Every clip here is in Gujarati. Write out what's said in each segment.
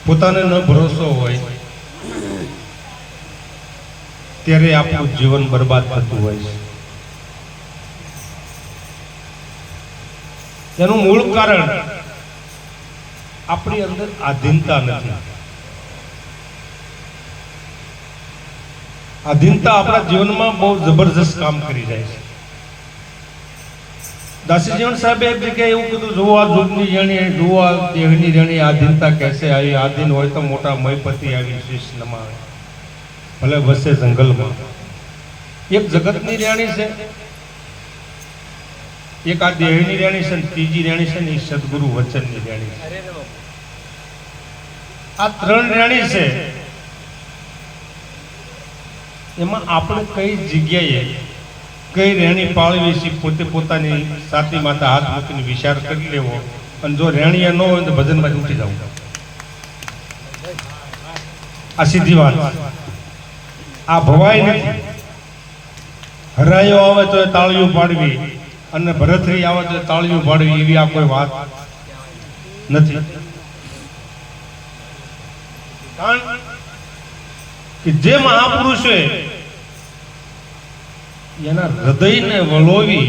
પોતાને ન ભરોસો હોય ત્યારે આપણું જીવન બરબાદ થતું હોય છે. એનું મૂળ કારણ આપણી અંદર આધીનતા નથી. આધીનતા આપણા જીવનમાં બહુ જબરજસ્ત કામ કરી જાય છે. દાસીજીવન સાહેબે એક જગ્યાએ એવું કીધું, જુઓ આ યુગની જણી, જુઓ આ દેહની જણી, આધીનતા કેસે આવી. આધીન હોય તો મોટા મયપતિ આવી શીશ નમાવે, ભલે વસે જંગલમાં. એક જગતની રાણી છે, એક આ દેહની રાણી છે, ત્રીજી રાણી છે ને એ સદગુરુ વચનની રાણી છે. આ ત્રણ રાણી છે. એમાં આપણે કઈ જગ્યાએ કઈ રેણી પાળવી છે, પોતે પોતાની સાથી માથે હાથ મૂકીને વિચાર કરી લેવો. અને જો રેણીયા ન હોય તો ભજનમાંથી ઉઠી જવું. આ સીધી વાત. આ ભવાય નથી. હરાયો આવે તો તાળીઓ પાડવી અને ભરતરી આવે તો તાળીઓ પાડવી, એવી આ કોઈ વાત નથી. કારણ કે જે મહાપુરુષે એના હૃદયને વળોવી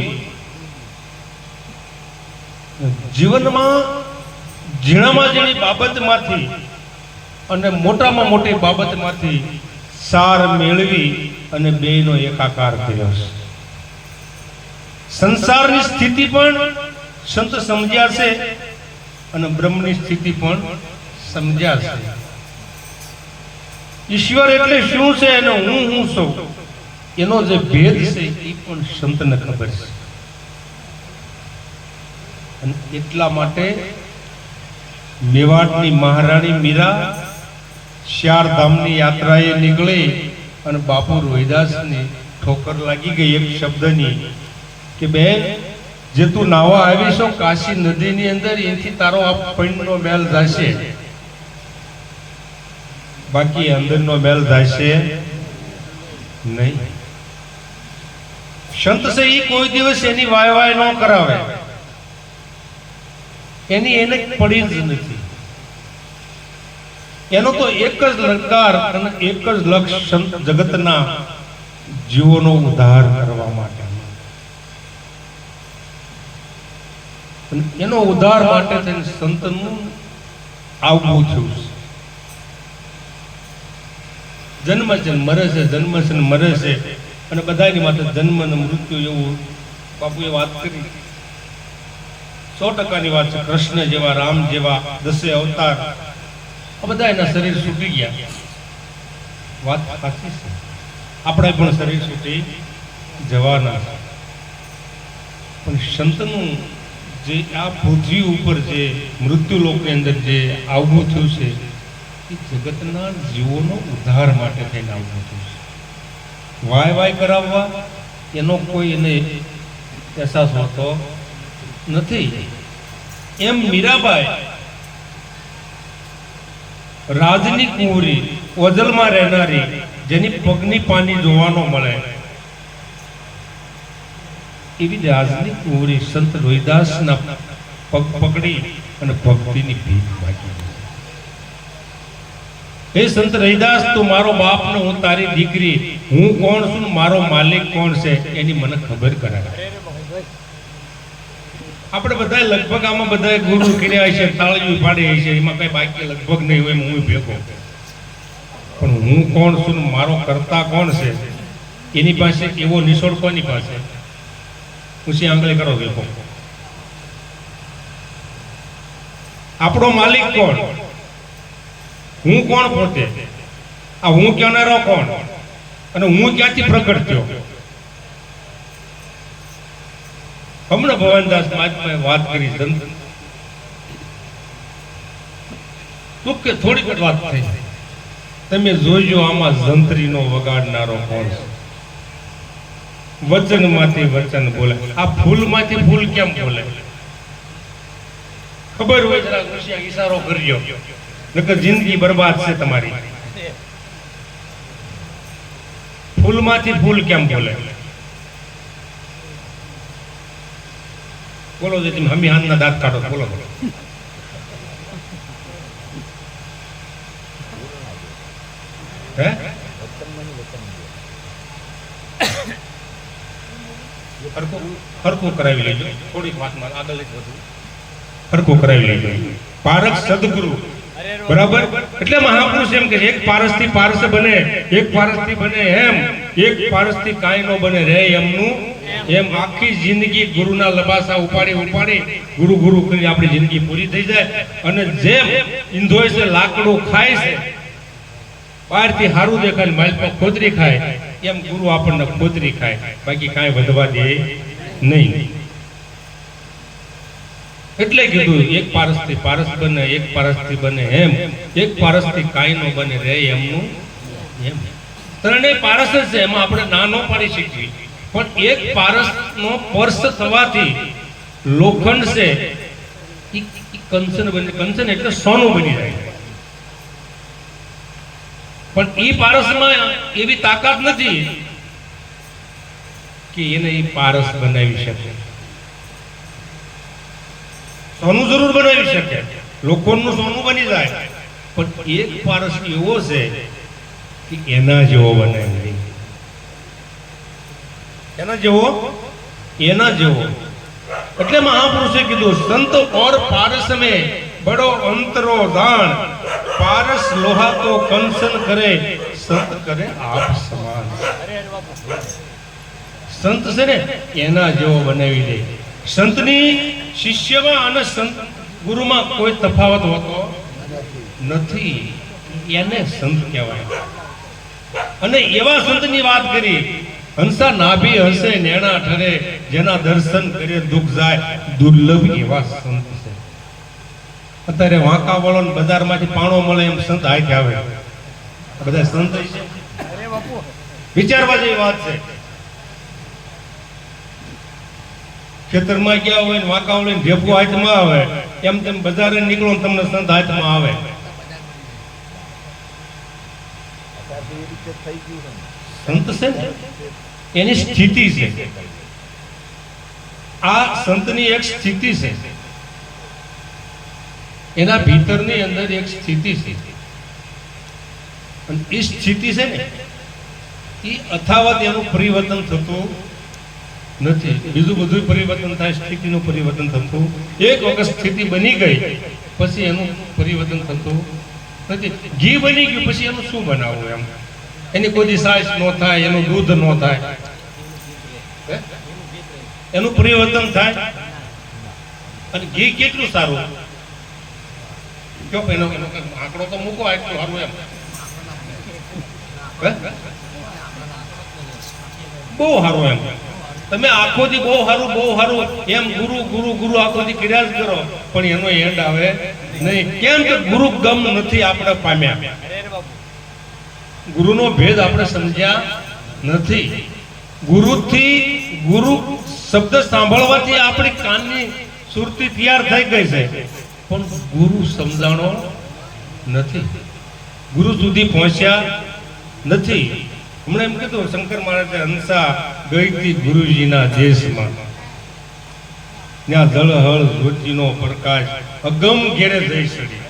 જીવનમાં ઝીણામાં ઝીણી બાબતમાંથી અને મોટામાં મોટી બાબતમાંથી સાર મેળવી અને બેયનો એકાકાર કર્યો છે. સંસારની સ્થિતિ પણ સંત સમજ્યા છે અને બ્રહ્મની સ્થિતિ પણ સમજ્યા છે. ઈશ્વર એટલે શું છે અને હું છું એનો જે ભેદ છે એ પણ સંતને ખબર છે. અને એટલા માટે મેવાડની મહારાણી મીરા ચારધામની યાત્રાએ નીકળી અને બાપુ રોહિદાસની ઠોકર લાગી ગઈ એક શબ્દની કે બેન, જે તું નાવા આવી છો કાશી નદીની અંદર, એથી તારો આ પૈણનો મેલ જશે, બાકી અંદરનો મેલ જશે નહીં. સંત છે એ કોઈ દિવસ એની વાય ન કરાવે, એની એને પડી જ નથી. એનો તો એક જ લલકાર અને એક જ લક્ષ્ય સંત જગતના જીવોનો ઉદ્ધાર કરવા માટે. એનો ઉદ્ધાર માટે થઈને સંતનું આવવું થયું છે. જન્મ છે ને મરે છે, જન્મ છે ને મરે છે, અને બધાની માટે જન્મ અને મૃત્યુ એવું બાપુએ વાત કરી. 100% વાત છે. કૃષ્ણ જેવા, રામ જેવા 10 અવતાર, આ બધા એના શરીર છૂટી ગયા. વાત સાચી છે. આપણે પણ શરીર છૂટી જવાના. પણ સંતનું જે આ પૃથ્વી ઉપર જે મૃત્યુ લોકની અંદર જે આવવું થયું છે એ જગતના જીવોનો ઉદ્ધાર માટે થઈને આવવું થયું છે. વાય કરાવવા એનો કોઈ એને અહેસાસ હોતો નથી. એમ મીરાબાઈ રાજની કુંવરી, ઓજલમાં રહેનારી, જેની પગની પાની જોવાનો મળે એવી રાજની કુંવરી સંત રોહિદાસના પગ પકડી અને ભક્તિની ભીખ માગી. હે સંત રવિદાસ, તું મારો બાપ ને હું તારી દીકરી, હું કોણ છું, મારો માલિક કોણ છે એની મને ખબર કરાવે. આપણે બધા લગભગ આમાં બધા ગુરુ કર્યા છે, તાળીઓ પાડે છે, એમાં કઈ બાકી લગભગ નહીં હોય, હું ભેગો. પણ હું કોણ છું, મારો કરતા કોણ છે એની પાસે એવો નિશોડ કોની પાસે? ઊંચી આંગળી કરો ભેગો. આપણો માલિક કોણ? હું કોણ પોતે? આ હું કહેનારો કોણ? અને હું ક્યાંથી પ્રગટ થયો? હમણાં ભવાનદાસ મહાત્માએ વાત કરી, થોડીક જ વાત થઈ. તમે જોઈજો આમાં જંત્રીનો વગાડનારો કોણ છે? વચનમાંથી વચન બોલે. આ ફૂલમાંથી ફૂલ કેમ બોલે? ખબર હોય જરા ઋષિયા ઈશારો કરજો, નકર જિંદગી બરબાદ છે તમારી. ફૂલમાંથી ફૂલ કેમ બોલે? બોલો જે તમે હમી હાનના દાંત કાઢો, બોલો બોલો. હે હરખું કરાવી લેજો, થોડીક વાતમાં આગળ લઈ વધુ હરખું કરાવી લેજો. પારક સદગુરુ બરાબર. એટલે મહાપુરુષ એમ કે એક પારસથી પારસ બને, એક પારસથી બને એમ, એક પારસથી કાંઈ નો બને રે એમનું એમ. આખી જિંદગી ગુરુના લબાસા ઉપાડી ઉપાડી ગુરુ ગુરુ કરી આપણી જિંદગી પૂરી થઈ જાય. અને જેમ ઈંધોય છે લાકડું ખાય છે, બહારથી હારું દેખાય માલપા ખોદરી ખાય, એમ ગુરુ આપણને ખોદરી ખાય, બાકી કાંઈ વધવા દે નહીં. એટલે કીધું એક પારસથી પારસ બને, એક પારસથી બને એમ, એક પારસથી કાંઈ નો બને રે એમનું એમ. ત્રણેય પારસ જ છે, એમાં આપણે ના નો પાડી શકીએ. પણ એક પારસનો સ્પર્શ થવાથી લોખંડ છે ઈ કંચન બને. કંચન એટલે સોનું બની જાય. પણ ઈ પારસમાં એવી તાકાત નથી કે એને ઈ પારસ બનાવી શકે. સોનું જરૂર બનાવી શકે, લોખંડનું સોનું બની જાય, પણ એક પારસ એવો છે કે એના જેવો બનાવી, એના જેવો. એટલે મહાપુરુષે કીધું સંત ઓર પારસ में बड़ो अंतरो दान, पारस लोहा तो कंसन करे, संत करे आप समान. સંત છે ને એના જેવો બનાવી દે. સંતની શિષ્યમાં અને સંત ગુરુમાં કોઈ તફાવત હોતો નથી, એને સંત કહેવાય. અને એવા સંતની વાત કરી, હંસા નાભી હંસે નેણા ઠરે, જેના દર્શન કરે દુઃખ જાય, દુર્લભ એવા સંત છે. અત્યારે વાંકા વળો ને બજારમાંથી પાણો મળે એમ સંત હાથે આવે, બધા સંત છે. વિચારવા જેવી વાત છે. ખેતરમાં ગયા હોય ને વાંકા વળે ને ઢેપુ હાથમાં આવે, એમ તેમ બજારે નીકળો ને તમને સંત હાથમાં આવે. સંત છે ને એની સ્થિતિ છે. આ સંતની એક સ્થિતિ છે, એના ભીતરની અંદર એક સ્થિતિ છે. અને એ સ્થિતિ છે ને એ અથાવત એનું પરિવર્તન થતું નથી. બીજું બધું પરિવર્તન થાય, સ્થિતિનું પરિવર્તન થતું. એક વખત સ્થિતિ બની ગઈ પછી એનું પરિવર્તન થતું નથી. ઘી બની ગયું પછી એનું શું બનાવવું, એમ એની કોઈ સાઈઝ ન થાય, એનું દૂધ ન થાય, એનું પરિવર્તન થાય. અને ઘી કેટલું સારું કયો, એનો આંકડો તો મૂકો આટલું સારું એમ, બહુ સારું એમ. તમે આખો દી બહુ સારું એમ ગુરુ ગુરુ ગુરુ આખો દી કર્યા જ કરો, પણ એનો એન્ડ આવે નહીં. કેમ કે ગુરુ ગમ નથી આપણે પામ્યા, ગુરુનો ભેદ આપણે સમજ્યા નથી. ગુરુથી ગુરુ શબ્દ સાંભળવાથી આપણી કાનની સુરતી તૈયાર થઈ ગઈ છે, પણ ગુરુ સમજાણો નથી, ગુરુ સુધી પહોંચ્યા નથી. હમણાં એમ કીધું શંકર મહારાજે, હંસા ગઈ હતી ગુરુજીના દેશમાં, ત્યાં જળહળ જ્યોતિનો પ્રકાશ અગમ ઘેરે જઈ ચડી.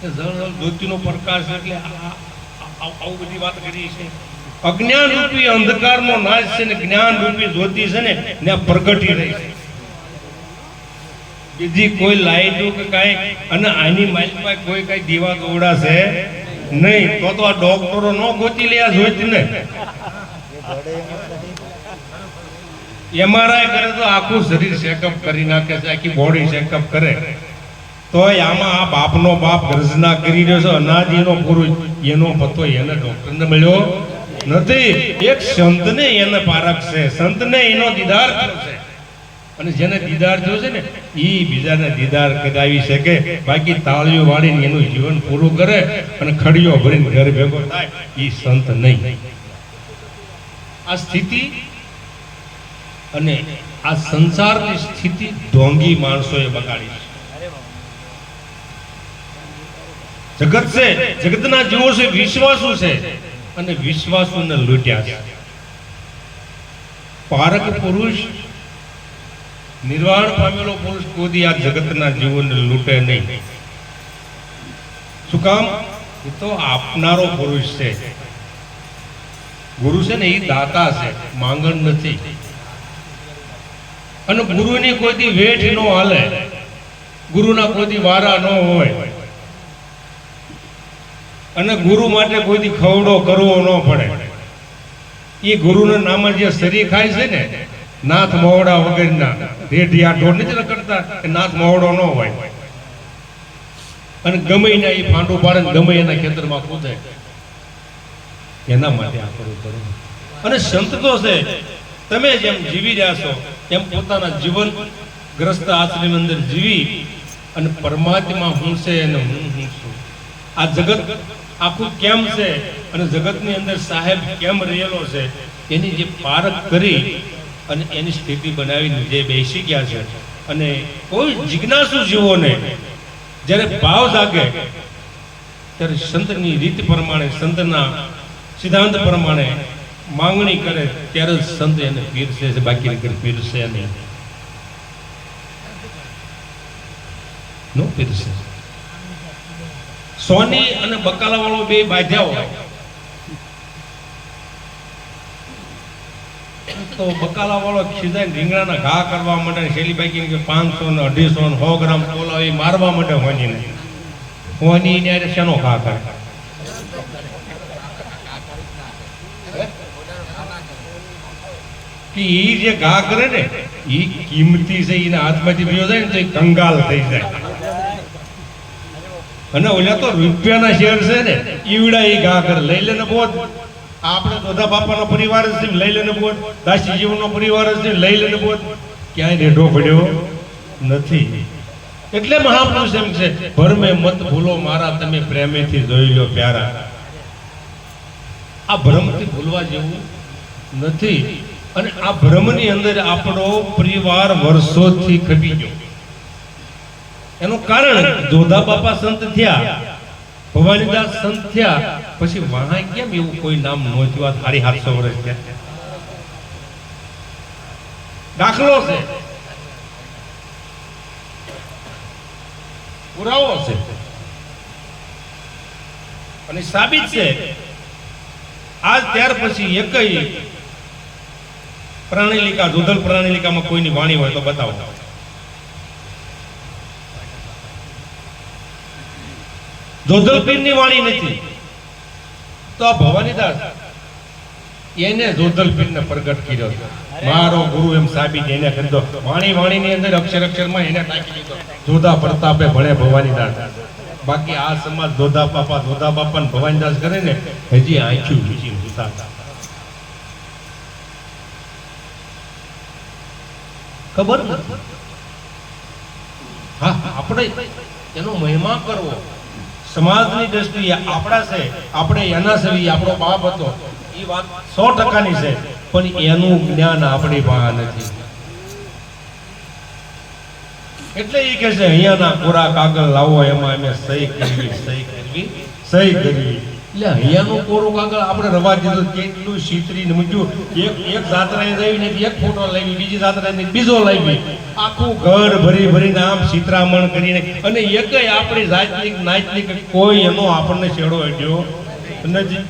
જળહળ જ્યોતિનો પ્રકાશ એટલે આવું બધી વાત કરી છે. અજ્ઞાન રૂપી અંધકારનો નાશ છે ને જ્ઞાન રૂપી જ્યોતિ છે ને ત્યાં પ્રગટી રહી છે. બીજી કોઈ લાઈટો કે કાંઈ, અને આની માઇલમાં કોઈ કઈ દીવા દોડા છે નહીં. તો આ ડોક્ટરો નો ગોતી લે જોઈતી ને. એમઆરઆઈ કરે તો આખું શરીર ચેકઅપ કરી નાખે છે, આખી બોડી ચેકઅપ કરે. તો આમાં આ બાપનો બાપ ગર્જના કરી રહ્યો છે, અનાજીનો પુરુષ, એનો પતો એને ડોક્ટરને મળ્યો નથી. એક સંતને એને પારખ છે, સંતને એનો દીદાર થયો છે. અને જેને દીદાર થયો છે ને એ બીજાને દીદાર કરાવી શકે. બાકી તાળીઓ વાળીને એનું જીવન પૂરું કરે અને ખડીઓ ભરીને ઘર ભેગો થાય, એ સંત નહીં. આ સ્થિતિ અને આ સંસારની સ્થિતિ ઢોંગી માણસોએ બગાડી છે. જગત છે, જગતના જીવો છે, વિશ્વાસુ છે, અને વિશ્વાસુને લૂંટ્યા છે. પારક પુરુષ, નિર્વાણ પામેલો પુરુષ કોઈ આ જગતના જીવોને લૂંટે નહીં. શું કામ? એ તો આપનારો પુરુષ છે. ગુરુ છે ને એ દાતા છે, માંગણ નથી. અને ગુરુની કોઈથી વેઠ ન હાલે, ગુરુના કોઈથી વારા ન હોય, અને ગુરુ માટે કોઈથી ખવડો કરવો ન પડે. એ ગુરુના નામે જે શરીર ખાય છે ને, નાથ મોવડા વગરના રેઢિયા ઢોર નથી રખડતા કે નાથ મોવડો ન હોય, અને ગમે એના એ ફાંડું પાડે ને ગમે એના ખેતરમાં કૂદે, એના માટે આ કરવું પડે. અને સંત તો છે, તમે જેમ જીવી રહ્યા છો એમ પોતાના જીવન ગ્રસ્ત આશ્રમ અંદર જીવી અને પરમાત્મા હું છે અને હું છું, આ જગત આખું કેમ છે અને જગતની અંદર સાહેબ કેમ રહેલો છે એની જે પારખ કરી અને એની સ્થિતિ બનાવીને જે બેસી ગયા છે. અને કોઈ જિજ્ઞાસુ જીવોને જ્યારે ભાવ જાગે ત્યારે સંતની રીત પ્રમાણે, સંતના સિદ્ધાંત પ્રમાણે માંગણી કરે ત્યારે સંત એને પીરસે છે, બાકી પીરસે નહીં, નો પીરસે. સોની અને બકાલા વાળો બે બાંધ્યા હોય તો બકાલા વાળો ખીજાય રીંગણાના ઘા કરવા માટે શેલી બાકી કે 500 ને 250 ને 100 ગ્રામ તોલા એ મારવા માટે હોની ને શેનો ઘા કરે? કે ઈ જે ઘા કરે ને ઈ કિંમતી છે, એના હાથમાંથી ભીયો જાય ને તો એ કંગાલ થઈ જાય. અને ઓલા તો રૂપિયાના શેર છે ને ઈવડા એ ઘા કરે, લઈ લે ને બોધ. આપણે દોધા બાપાનો પરિવાર જ લઈ લે ને બોધ, દાસી જીવનનો પરિવાર જ લઈ લે ને બોધ, ક્યાંય રેઢો પડ્યો નથી. એટલે મહાપુરુષ એમ છે, ભરમે મત ભૂલો મારા, તમે પ્રેમેથી જોઈ લો પ્યારા. આ ભ્રમથી ભૂલવા જેવું નથી. અને આ ભ્રમની અંદર આપણો પરિવાર વર્ષોથી ખપી ગયો. એનું કારણ જોધા બાપા સંત થયા, ભવાનીદાસ સંત થયા, પછી વહાં કેમ એવું કોઈ નામ નોંધ્યું? 750 વર્ષ થયા. દાખલો છે, પુરાવો છે અને સાબિત છે. આજ ત્યાર પછી એકય પ્રાણીલિકા, દુધલ પ્રાણીલિકામાં કોઈની વાણી હોય તો બતાવો. જોધલપીરની વાણી નથી તો આ ભવાનીદાસ એને જોધલપીરને પ્રગટ કર્યો, મારો ગુરુ એમ સાબિત એને કરી દો. વાણીની અંદર અક્ષરમાં એને નાખી દીધો. જોધા પ્રતાપે ભણે ભવાનીદાસ. બાકી આ સમાજ જોધા બાપા ને ભવાનીદાસ કરે ને હજી આંખ્યું બીજી જોતા. ખબર નથી. હા, આપણે એનો મહિમા કરવો, સમાજની દ્રષ્ટિએ આપણા છે, આપણે એના છે, આપણો બાપ હતો, એ વાત 100%ની છે, પણ એનું જ્ઞાન આપણી પાસે નથી. એટલે એ કહે છે અહીંયાના કોરા કાગળ લાવો, એમાં અમે સહી કરવી. એટલે અહીંયાનું કોરું કાગળ આપણે રવા દીધું, કેટલું સીતરી મૂક્યું. એક જાત્રાએ જઈ ને એક ફોટો લાવી, બીજી જાત્રાએ બીજો લાવી, આખું ઘર ભરીને આમ ચિત્રામણ કરીને, અને એકય આપણી જાતની નાચની કોઈ એનો આપણને છેડો અડ્યો નથી,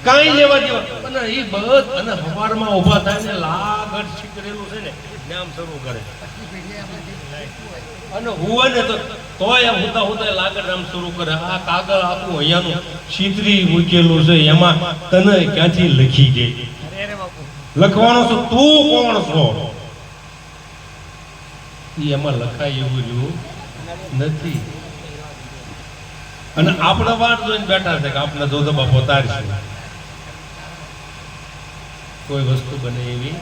કાંઈ લેવા દેવા. અને એ બધ અને સવારમાં ઊભા થાય ને લાગડ છીકરેલું છે ને નામ શરૂ કરે, અને હુવે ને તોય એમ હુતા લાગડ નામ શરૂ કરે. આ કાગળ આખું અહીંયાનું છીતરી મૂકેલું છે, એમાં તને ક્યાંથી લખી દે? લખવાનો છો તું કોણ છો? એમાં લખાય એવું રહ્યું નથી. અને આપણે વાટ જોઈને બેઠા છે કે આપણે જોધબા પોતારશું. કોઈ વસ્તુ બને એવી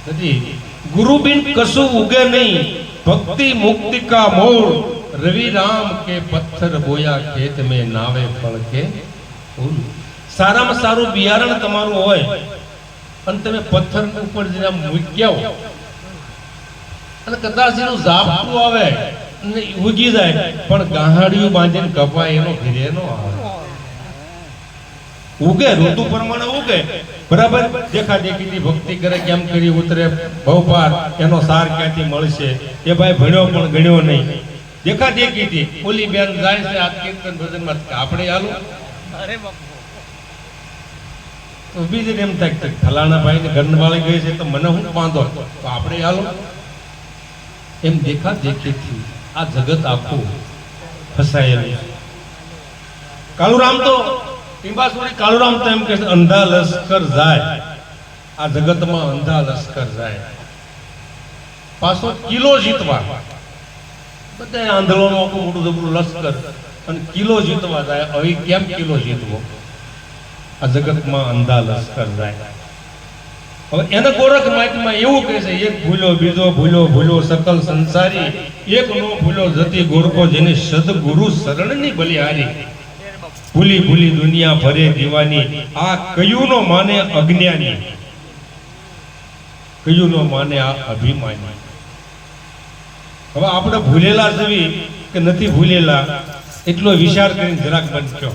નથી. ગુરુ બિન કશું ઉગે નહીં, ભક્તિ મુક્તિ કા મોર. રવિ રામ કે પથ્થર બોયા ખેત મેં નાવે ફળ કે ફૂલ. સારામાં સારું બિયારણ તમારું હોય અને તમે પથ્થર ઉપર જઈને મૂક્યા હો, અને કદાચ એનું ઝાપટું આવે ને ઉગી જાય, પણ ગાહાડિયું બાંધીને કપાય એનો ઘીરે નો આવે. ઉગે ઋતુ પ્રમાણે ઉગે, બરાબર. દેખા દેખીથી ભક્તિ કરે, કેમ કરી ઉતરે ભવપાર, એનો સાર ક્યાંથી મળશે? એ ભાઈ ભણ્યો પણ ગણ્યો નહીં. દેખા દેખીથી ઓલી બેન જાય છે આ કીર્તન ભજનમાં, આપણે હાલો. બીજે એમ થાય કે ફલાણા ભાઈને ઘરના વાળી ગઈ છે તો મને હું બાંધો તો આપણે હાલો એમ દેખા દેખીથી આ જગત આખું ફસાયેલું છે. કાળુરામ તો ટીંબાસુરી કાળુરામ તો એમ કે છે અંધા લશ્કર જાય, આ જગતમાં અંધા લશ્કર જાય, પાછો કિલો જીતવા. બધા આંધળોનો આખું મોટું જબરું લશ્કર અને કિલો જીતવા જાય. હવે કેમ કિલો જીતવો? આ જગતમાં અંધા લશ્કર જાય. હવે એને ગોરખ માહિતીમાં એવું કહે છે, એક ભૂલો બીજો ભૂલો ભૂલો સકલ સંસારી, એક નો ભૂલો જતી ગોરખો જેને સદગુરુ શરણની બલિહારી. ભૂલી ભૂલી દુનિયા ભરે દીવાની, આ કયું નો માને અજ્ઞાની, કયું નો માને આ અભિમાની. હવે આપણે ભૂલેલા જવી કે નથી ભૂલેલા એટલો વિચાર કરીને જરાક બનજો.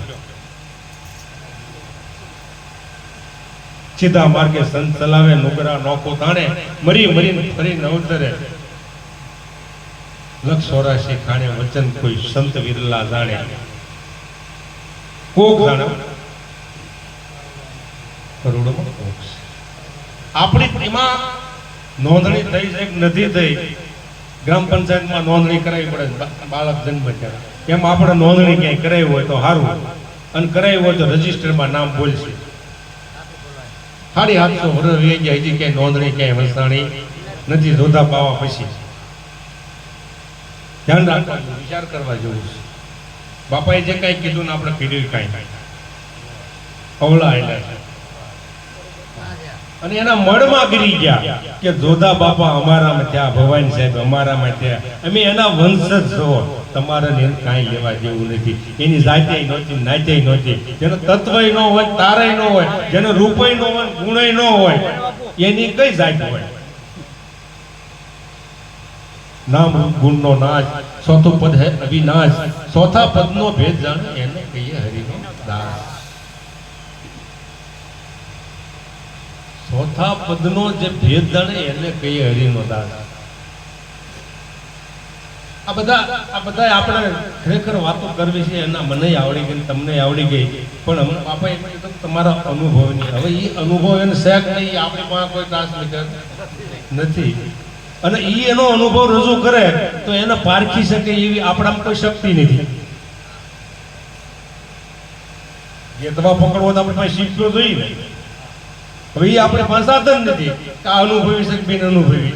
સીધા માર્ગે સંત ચલાવે, નુકરા નોકો તાણે, મરી મરીને ફરી નવતરે. લક્ષ 84 ખાણે વચન કોઈ સંત વિરલા જાણે. કોક જાણે કરોડોમાં કોક. આપણી એમાં નોંધણી થઈ છે કે નથી થઈ, ગ્રામ પંચાયતમાં નોંધણી કરાવી પડે. બાળક જન્મ ત્યારે એમ આપણે નોંધણી ક્યાંય કરાવી હોય તો સારું, અને કરાવી હોય તો રજીસ્ટરમાં નામ બોલશે. 750 વર્ષ રહી ગયા, હજી ક્યાંય નોંધણી ક્યાંય વસાણી નથી. જોધા પાવા પછી ધ્યાન રાખવાનું, વિચાર કરવા જેવું છે. બાપાએ જે કાંઈ કીધું ને આપણે કીધું કાંઈ અવળા આવેલા છે અને એના મળમાં ગીરી ગયા કે જોધા બાપા અમારામાં થયા, ભવાની સાહેબ અમારામાં થયા, અમે એના વંશજ છો, તમારે કાંઈ લેવા જેવું નથી. એની જાતે નહોતી, નાતે નહોતી, જેનો તત્વ ન હોય, તારે ન હોય, જેનો રૂપય ન હોય, ગુણય ન હોય, એની કઈ જાત હોય? નામ રૂપ ગુણ નો નાશ, ચોથું પદ હે અવિનાશ, ચોથા પદ નો ભેદ જાણે એને કહીએ હરિનો દાસ. ચોથા પદ નો જે ભેદ જાણે એને કહીએ હરિનો દાસ. આ બધા આપણે ખરેખર વાતો કરવી છે, એના મને આવડી ગઈ, તમને આવડી ગઈ, પણ હમણાં બાપાએ કીધું તમારા અનુભવની. હવે એ અનુભવ એને શેક નહીં, આપણી પાસે કોઈ ટ્રાન્સમીટર નથી, અને એ એનો અનુભવ રજૂ કરે તો એને પારખી શકે એવી આપણામાં કોઈ શક્તિ નથી. જે દવા પકડવો તો આપણે પાસે શીખવો જોઈએ ને. હવે એ આપણે પાસે સાધન નથી કે આ અનુભવી શકે બિન અનુભવી.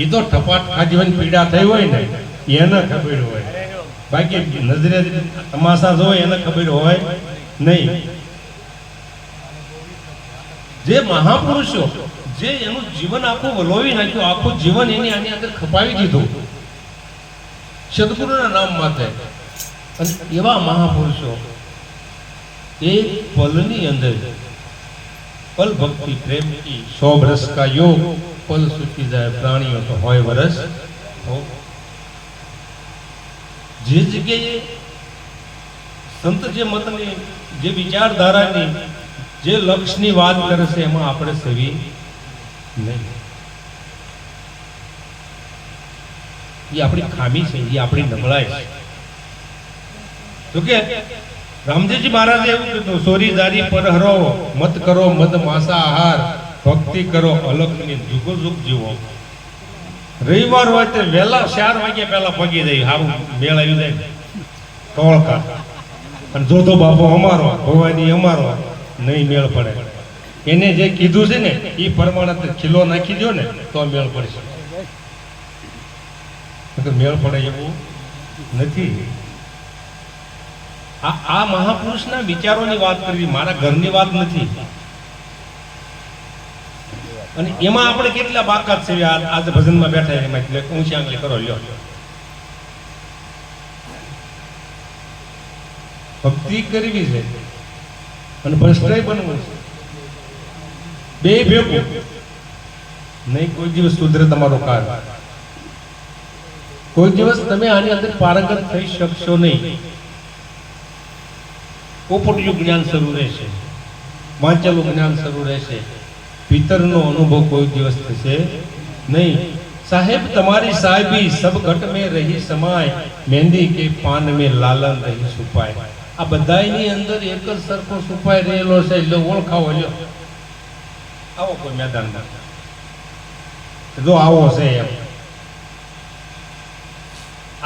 એ તો ઠપાટ ખાધી હોય, પીડા થઈ હોય ને એને ખબર હોય, બાકી નજરે તમાશા જોય એને ખબર હોય નહીં. જે મહાપુરુષો જે એનું જીવન આખું વલોવી નાખ્યું, આખું જીવન એની આની અંદર ખપાવી દીધું સદગુરુના નામ માટે, અને એવા મહાપુરુષો એક પલની અંદર पल भक्ति प्रेम की 100 वर्ष का योग पल सूची जाए प्राणियों तो होय वर्ष हो। जे जगह संत जे मतनी जे विचारधारानी जे लक्ष्यनी વાત કરે છે એમાં આપણે સવી નહીં, ये अपनी खामी है, ये अपनी नबळाई है। तो के रामदेव जी महाराज એવું કીધું, સોરી જારી પર હરો મત કરો મદ માસા આહાર, ભક્તિ કરો અલખની જુગો જુગ જીવો। રવિવાર હોય તે વેલા 4 વાગ્યા પહેલા પગી જાય, હારું મેળ આવી જાય ટોળકા, અને જોતો બાપો અમારો ભવાની અમારો નહીં મેળ પડે। એને જે કીધું છે ને એ પ્રમાણે ખીલો નાખી દો ને તો મેળ પડશે, મેળ પડે એવું નથી। આ મહાપુરુષના વિચારોની વાત કરવી, મારા ઘરની વાત નથી। અને એમાં આપણે કેટલા બાકાત છે, આજે ભજનમાં બેઠા એમાં એટલે ઊંચી આંગળી કરો લ્યો। ભક્તિ કરવી છે અને ભ્રષ્ટાય બનવું છે, બે ભેગું નહીં। કોઈ દિવસ સુધરે તમારો કાર્ય, કોઈ દિવસ તમે આની અંદર પારંગત થઈ શકશો નહીં। પોપટિયું જ્ઞાન શરૂ રહેશે, વાંચેલું જ્ઞાન શરૂ રહેશે, ભીતરનો અનુભવ કોઈ દિવસ થશે નહીં। સાહેબ તમારી સાહેબી સબ ઘટ में रही समाय, मेहंदी के पान में लालन रही छुपाए। આ બધાની અંદર એક જ સરખો સુપાઈ રહેલો છે, એટલે ઓળખાવો લ્યો. આવો કોઈ મેદાનમાં જો આવો છે એમ.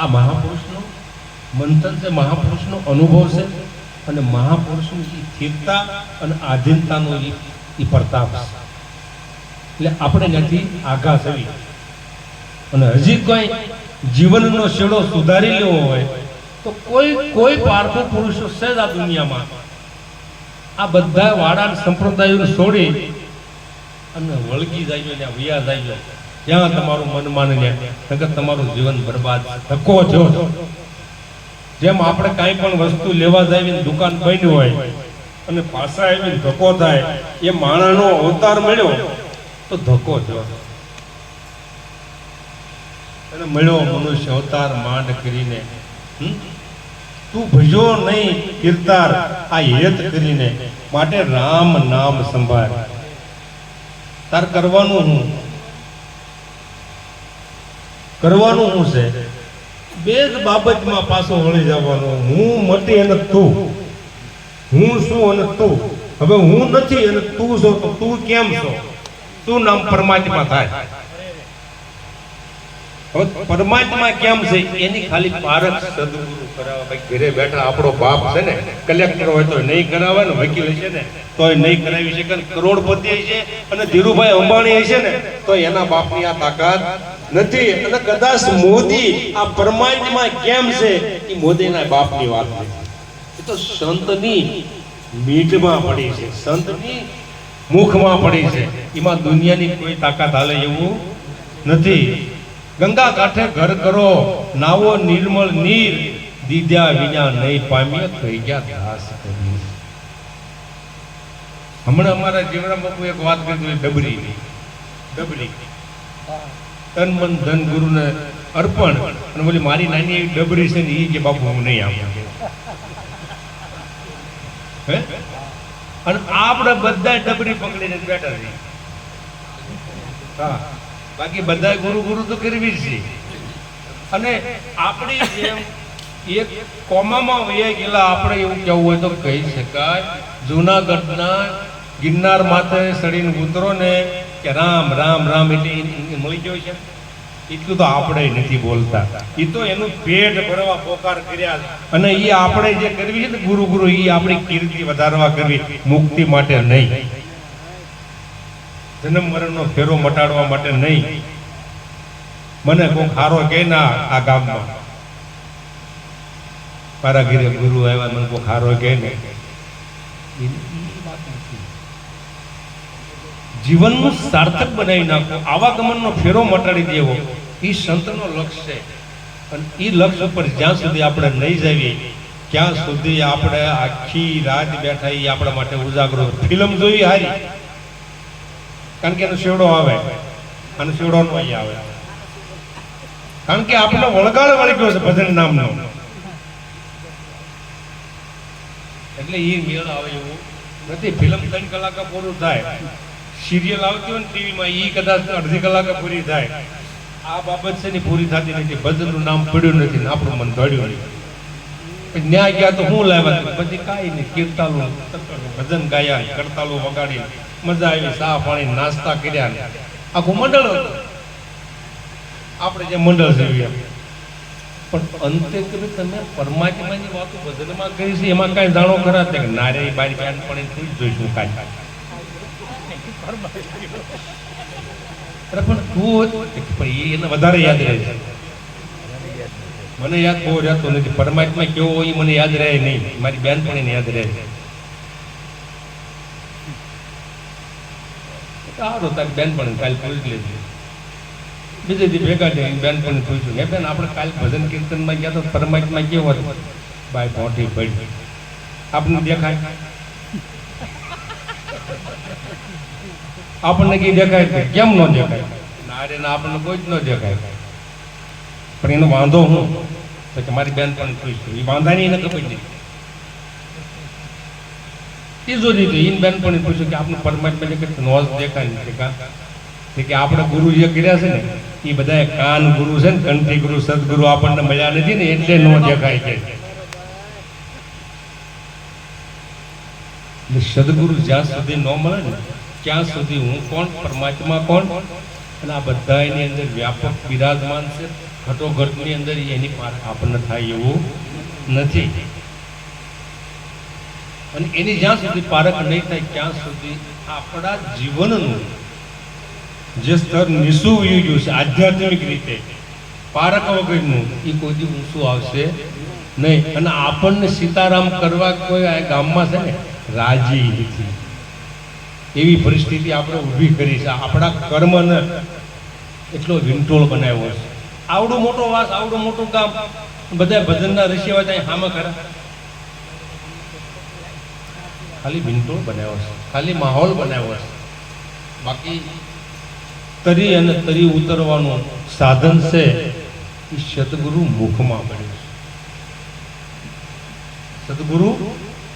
આ મહાપુરુષનો મંથન છે, મહાપુરુષનો અનુભવ છે, અને મહાપુરુષની સ્થિરતા અને આધીનતાનો એ પ્રતાપ છે. એટલે આપણે ત્યાંથી આઘા થવી અને હજી કોઈ જીવનનો છેડો સુધારી લેવો હોય તો કોઈ પારખું પુરુષો છે જ આ દુનિયામાં. આ બધા વાડા સંપ્રદાયો છોડી અને વળગી જાય ને વ્યા જાય ત્યાં તમારું મન માની લે નકર તમારું જીવન બરબાદ. ધક્કો થયો. જેમ આપણે કાંઈ પણ વસ્તુ લેવા જાય દુકાન બંધ હોય અને પાછા આવીને ધક્કો થાય, એ માણસનો અવતાર મળ્યો તો ધક્કો થયો. અને મળ્યો મનુષ્ય અવતાર માંડ કરીને, તું ભજો નહીં કીર્તાર આ હેત કરીને, માટે રામ નામ સંભાળ. તાર કરવાનું હું છે? બે જ બાબતમાં પાછો વળી જવાનો. હું મટી અને તું, હું શું અને તું. હવે હું નથી અને તું છો તો તું કેમ છો? તું નામ પરમાત્મા થાય. હવે પરમાત્મા કેમ છે એની ખાલી પારખ સદગુરુ કરાવે. ભાઈ ઘરે બેઠા આપણો બાપ છે ને, કલેક્ટર હોય તો નહીં કરાવે ને, વકીલ છે ને તોય નહીં કરાવી શકે, કરોડપતિ છે અને ધીરુભાઈ અંબાણી છે ને તો એના બાપની આ તાકાત નથી. અને કદાચ મોદી આ પરમાત્મા કેમ છે એ મોદીના બાપની વાત નથી. એ તો સંતની મીઠમાં પડી છે, સંતની મુખમાં પડી છે. એમાં દુનિયાની કોઈ તાકાત હાલે એવું નથી. ગંગા કાંઠે ઘર કરો, નાવો નિર્મળ નીર, દીધા વિના નહીં પામ્યા થઈ ગયા દાસ કરી. હમણાં અમારા જીવનમાં બાપુ એક વાત કરી, ડબરી તન મન ધન ગુરુને અર્પણ. અને બોલી મારી નાની એવી ડબરી છે ને એ કે બાપુ હું નહીં આપું. હે અને આપણે બધા ડબરી પકડીને બેઠા છીએ. હા, બાકી બધા ગુરુ ગુરુ તો કરવી જ છે. અને આપણી જેમ એક કોમામાં વયા ગયેલા આપણે એવું કહેવું હોય તો કહી શકાય, જૂનાગઢના ગિરનાર માથે ચડીને ઉતરો ને કે રામ રામ રામ એટલે મળી ગયો છે. એટલું તો આપણે નથી બોલતા. એ તો એનું પેટ ભરવા પોકાર કર્યા. અને એ આપણે જે કરવી છે ને ગુરુ ગુરુ, એ આપણી કીર્તિ વધારવા કરવી, મુક્તિ માટે નહીં, જન્મ મરણનો ફેરો મટાડવા માટે નહીં. મને કોઈ હારો કે ના આ ગામમાં મારા ઘરે ગુરુ આવ્યા, મને કોઈ હારો કે ને, જીવનનું સાર્થક બનાવી નાખો, આવાગમનનો ફેરો મટાડી દેવો, એ સંતનો લક્ષ્ય છે. અને એ લક્ષ્ય ઉપર જ્યાં સુધી આપણે નહીં જઈએ ત્યાં સુધી આપણે આખી રાત બેઠા એ આપણા માટે ઉજાગરો. ફિલ્મ જોઈ હારી, કારણ કે એનો શેવડો આવે અને શેવડો નો અહીંયા આવે, કારણ કે આપણને વળગાડ વળી ગયો છે ભજન નામનો. એટલે એ મેળ આવે એવું નથી. ફિલ્મ 3 કલાક પૂરું થાય, સિરિયલ આવતી હોય ને ટીવીમાં એ કદાચ અડધી કલાકે પૂરી થાય. આ બાબત છે ને પૂરી થતી નથી. ભજનનું નામ પડ્યું નથી ને આપણું મન દોડ્યું નથી. ન્યાય ગયા તો હું લાવ્યા, પછી કાંઈ નહીં, કીર્તાલું ભજન ગાયા, કરતાલું વગાડી, મજા આવી, ચા પાણી નાસ્તા કર્યા, આખું મંડળ હતું. આપણે જે મંડળ છે પણ અંતે તમે પરમાત્માની વાતો ભજનમાં કરી છે, એમાં કાંઈ જાણો ખરા કે નારે બારી બેન પણ તું જ જોઈશું કાંઈ. પણ તું એને વધારે યાદ રહે છે. મને યાદ બહુ રહેતો નથી. પરમાત્મા કેવો હોય મને યાદ રહે નહીં, મારી બેન પણ એને યાદ રહે છે. સારું, તારી બેન પણ કાલ પૂછી લેજે. બીજે દી ભેગા થઈને બેન પણ પૂછ્યું, હે બેન આપણે કાલ ભજન કીર્તનમાં ગયા તો પરમાત્મા કેવો હતો? ભાઈ મોટી પડી આપણને દેખાય, આપણને કઈ દેખાય કેમ ન દેખાય? નારે ના આપણને કોઈ જ ન દેખાય. પણ એનો વાંધો હું પછી મારી બેન પણ પૂછ્યું, એ વાંધાની એને ખબર નહીં. ત્રીજો દીધું એને બેન પણ પૂછ્યું કે આપણને પરમાત્મા જે નોંધ દેખાય નથી કે આપણે ગુરુ જે કર્યા છે ને એ બધા કાન ગુરુ છે ને, કંઠી ગુરુ સદગુરુ આપણને મળ્યા નથી ને એટલે ન દેખાય. કે સદગુરુ જ્યાં સુધી ન મળે ને ત્યાં સુધી હું કોણ, પરમાત્મા કોણ, અને આ બધા એની અંદર વ્યાપક બિરાજમાન છે. ઘટોઘટની અંદર એની પાર આપણને થાય એવું નથી. અને એની જ્યાં સુધી પારખ નહીં થાય ત્યાં સુધી આપણા જીવનનું જે સ્તર નીચું વયું ગયું છે આધ્યાત્મિક રીતે પારખ વગરનું, એ કોઈ દી ઊંચું આવશે નહીં. અને આપણને સીતારામ કરવા કોઈ આ ગામમાં છે ને રાજી નથી. એવી પરિસ્થિતિ આપણે ઊભી કરી છે. આપણા કર્મને એટલો વિંટોળ બનાવ્યો છે. આવડું મોટો વાસ, આવડું મોટું ગામ, બધા ભજનના રસિયા ત્યાં હામાં ખરા, ખાલી વિંટોળ બનાવ્યો છે, ખાલી માહોલ બનાવ્યો છે. બાકી તરી અને તરી ઉતરવાનું સાધન છે એ સદગુરુ મુખમાં પડ્યું છે. સદગુરુ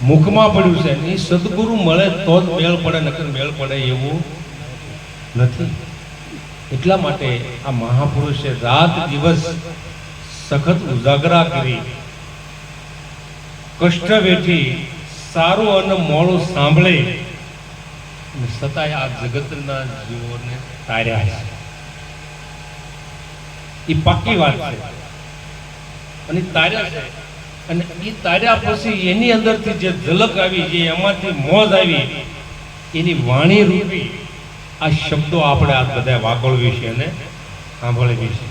મુખમાં પડ્યું છે. એ સદગુરુ મળે તો જ મેળ પડે, નકર મેળ પડે એવું નથી. એટલા માટે આ મહાપુરુષે રાત દિવસ સખત ઉજાગરા કરી, કષ્ટ વેઠી, સારું અને મોડું સાંભળી, અને છતાંય આ જગતના જીવોને તાર્યા છે. એ પાકી વાત છે. અને તાર્યા છે. અને એ તાર્યા પછી એની અંદરથી જે ઝલક આવી, જે એમાંથી મોજ આવી, એની વાણી રૂપી આ શબ્દો આપણે આ બધા વાગોળવી છે અને સાંભળવી છે.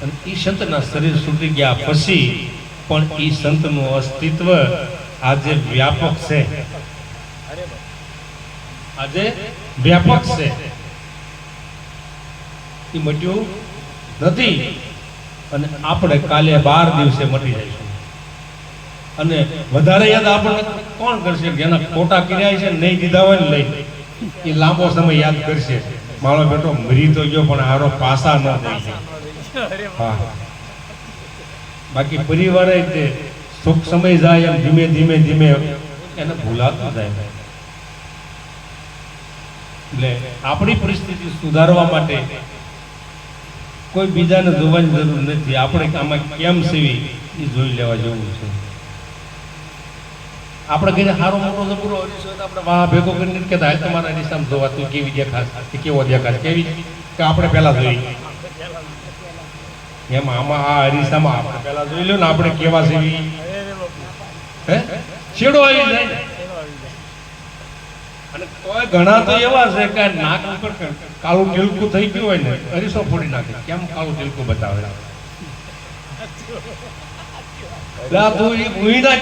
અને એ સંતના શરીર છૂટી ગયા પછી પણ એ સંતનું અસ્તિત્વ આજે વ્યાપક છે. આજે વ્યાપક છે. એ મટ્યું નથી. અને આપણે કાલે 12 દિવસે મટી જઈશું. અને વધારે યાદ આપણને કોણ કરશે? જેના ખોટા કર્યા છે નહીં દીધા હોય ને લઈ, એ લાંબો સમય યાદ કરશે. મારો બેટો મરી તો ગયો પણ હારો પાસા ન દઈ. હા, બાકી પરિવારે તે સુખ સમય જાય એમ ધીમે ધીમે ધીમે એને ભૂલાતું જાય. એટલે આપણી પરિસ્થિતિ સુધારવા માટે કોઈ બીજાને જોવાની જરૂર નથી. આપણે આમાં કેમ સેવી એ જોઈ લેવા જેવું છે. આપણે ઘરે સારો મોટો જબરો હરીશો તો આપણે વાહ ભેગો કરીને કહેતા હાલ તમારા હરીશામાં જોવા, તું કેવી દેખાશ, કેવો દેખાશ, કેવી કે આપણે પહેલા જોઈ. એમ આમાં આ હરીશામાં આપણે પહેલા જોઈ લો ને આપણે કેવા સેવી, હે છેડો આવી જાય. અને કોઈ ઘણા તો એવા છે કે નાક ઉપર કાળું ટીલકું થઈ ગયું હોય ને અરીસો ફોડી નાખે. કેમ કાળું ટીલકું બતાવે?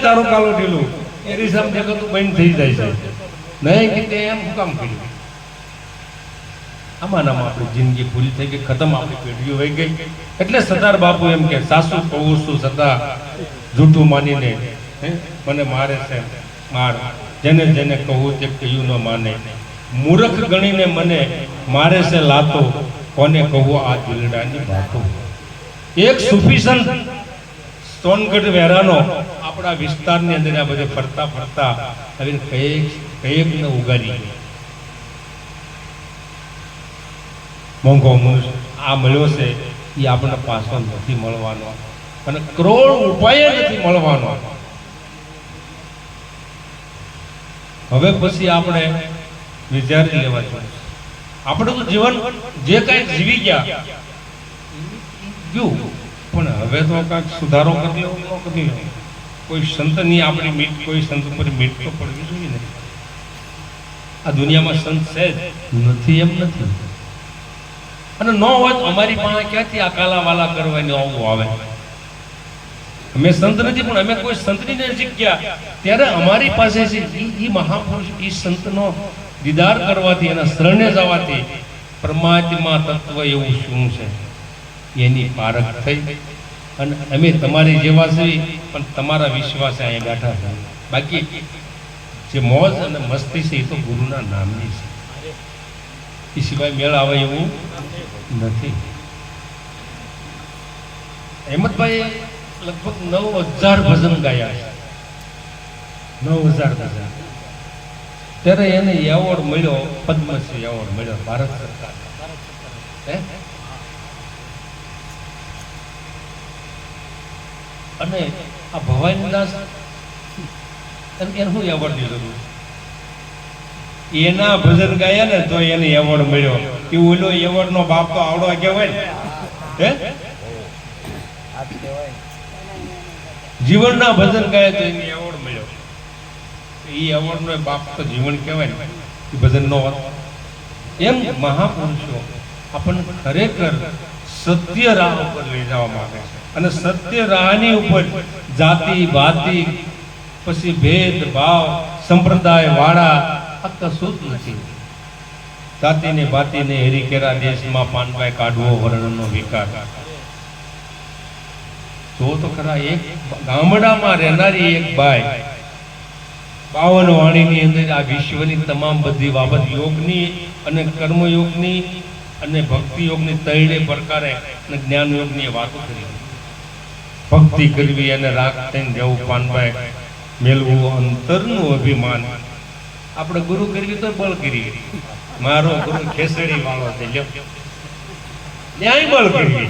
તારું કાળું ટીલું અરીસામાં દેખાતું બંધ થઈ જાય છે. નહીં કે તે એમ કામ કર્યું? આમાં આપણી જિંદગી પૂરી થઈ ગઈ, ખતમ. આપણી પેઢીઓ વહી ગઈ. એટલે સરદાર બાપુ એમ કે સાસુ કહું છું સદા જૂઠું માનીને મને મારે છે માર, જેને જેને કહું તે કહ્યું ન માને, મૂર્ખ ગણીને મને મારે છે લાતો, કોને કહું આ દિલડાની વાતો. એક સૂફી સંત સોનગઢ વેરાનો આપણા વિસ્તારની અંદર આ બધે ફરતા ફરતા આવીને કઈક ને ઉગારી મોંઘો મનુષ્ય આ મળ્યો છે, એ આપણને પાછો નથી મળવાનો, અને કરોડ ઉપાય નથી મળવાનો. હવે પછી આપણે વિચારી લેવા જોઈએ. આપણે તો જીવન જે કાંઈ જીવી ગયા ગયું, પણ હવે તો કાંઈક સુધારો કરી લેવો ન કરી લેવો. કોઈ સંતની આપણી મીટ, કોઈ સંત ઉપર મીટ તો પડવી જોઈએ ને. આ દુનિયામાં સંત છે જ નથી એમ નથી. અને ન હોય તો અમારી પાસે ક્યાંથી આ કાલાવાલા કરવાની આવું આવે? અમે સંત નથી પણ અમે કોઈ સંતની નજીક ગયા ત્યારે અમારી પાસે છે એ મહાપુરુષ, એ સંતનો દીદાર કરવાથી, એના શરણે જવાથી પરમાત્મા તત્વ એવું શું છે એની પારખ થઈ. અને અમે તમારી જેવા છીએ પણ તમારા વિશ્વાસે અહીંયા બેઠા છે. બાકી જે મોજ અને મસ્તી છે એ તો ગુરુના નામની છે, એ સિવાય મેળ આવે એવું નથી. હેમંતભાઈ લગભગ 9000 ભજન ગાયા છે. 9000 ભજન. ત્યારે એને એવોર્ડ મળ્યો, પદ્મશ્રી એવોર્ડ મળ્યો ભારત સરકાર. અને આ ભવાનીદાસ અને એને શું એવોર્ડની જરૂર? એના ભજન ગાયા ને તો એને એવોર્ડ મળ્યો. કે ઓલો એવોર્ડ નો બાપ તો આવડો કહેવાય ને. હે જીવનના ભજન ગાયા તો એને એવોર્ડ મળ્યો. એ એવોર્ડ નો બાપ તો જીવન કહેવાય ને, એ ભજન નો. એમ મહાપુરુષો આપણને ખરેખર સત્ય રાહ ઉપર લઈ જવા માંગે છે. અને સત્ય રાહની ઉપર જાતિ ભાતિ પછી ભેદ ભાવ સંપ્રદાય વાળા આ કશું જ નથી. જાતિને ભાતિને હેરીકેરા દેશમાં પાનભાઈ કાઢવો વર્ણનો વિકાર. તો ખરા એક ગામડામાં રહેનારી એક બાઈ 52 વાણીની અંદર આ વિશ્વની તમામ બધી બાબત યોગની અને કર્મયોગની અને ભક્તિ યોગની તૈડે પ્રકારે અને જ્ઞાન યોગની વાતો કરી. ભક્તિ કરવી અને રાગ થઈને જવું, પાનભાઈ મેળવું અંતરનું અભિમાન. આપણે ગુરુ કરવી તો બળ કરી. મારો ગુરુ ખેસડી વાળો છે, ન્યાય બળ કરવી.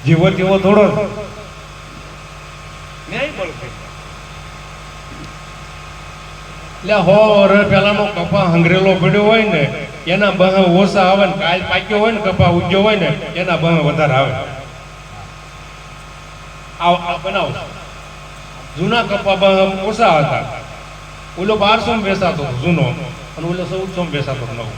જીવો તેવો થોડો ન્યાય બળ કરી. એટલે પેલાનો કપા હંગરેલો પડ્યો હોય ને એના બહ ઓછા આવે ને, કાલ પાક્યો હોય ને કપા ઉગ્યો હોય ને એના બહ વધારે આવે. બનાવ જૂના કપા બહ ઓછા હતા. ઓલો 1200 બેસાતો હતો જૂનો, અને ઓલો 1400 બેસાતો નવો.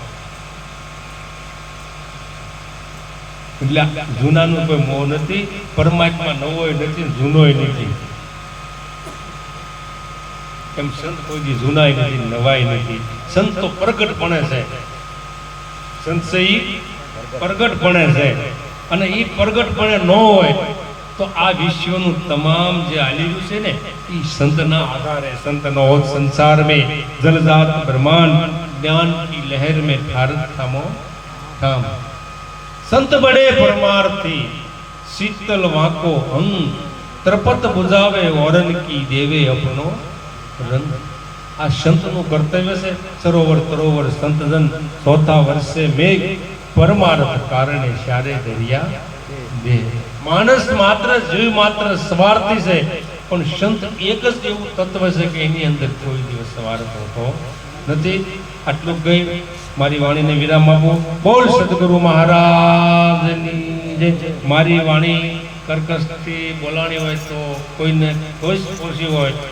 એટલે જૂનાનું કોઈ મોહ નથી. પરમાત્મા નવોય નથી, જૂનોય નથી. એમ સંત કોઈ જૂનાય નથી, નવાય નથી. સંત તો પ્રગટપણે છે. સંત છે ઈ પ્રગટપણે છે. અને ઈ પ્રગટપણે ન હોય તો આ વિશ્વનું તમામ જે હાલી રહ્યું છે ને એ સંતના આધારે. સંતનો હોત સંસાર में जलजात ब्रह्मांड ज्ञान की लहर में भारत थामो थाम. संत बड़े परमार्थी शीतल वाको अंग ત્રપત બુજાવે ઓરન કી દેવે અપનો રંગ. આ સંતનું કર્તવ્ય છે. સરોવર તરોવર સંતજન ચોથા વર્ષે મેઘ પરમાર્થ કારણે શારે દરિયા દે. માણસ માત્ર જીવ માત્ર સ્વાર્થી છે, પણ સંત એક જ એવું તત્વ છે કે એની અંદર કોઈ દિવસ સ્વાર્થ હોતો નથી. આટલું ગઈ મારી વાણીને વિરામ આપું. બોલ સદગુરુ મહારાજની જય. મારી વાણી કર્કશથી બોલાણી હોય તો કોઈને કોઈ પહોંચી હોય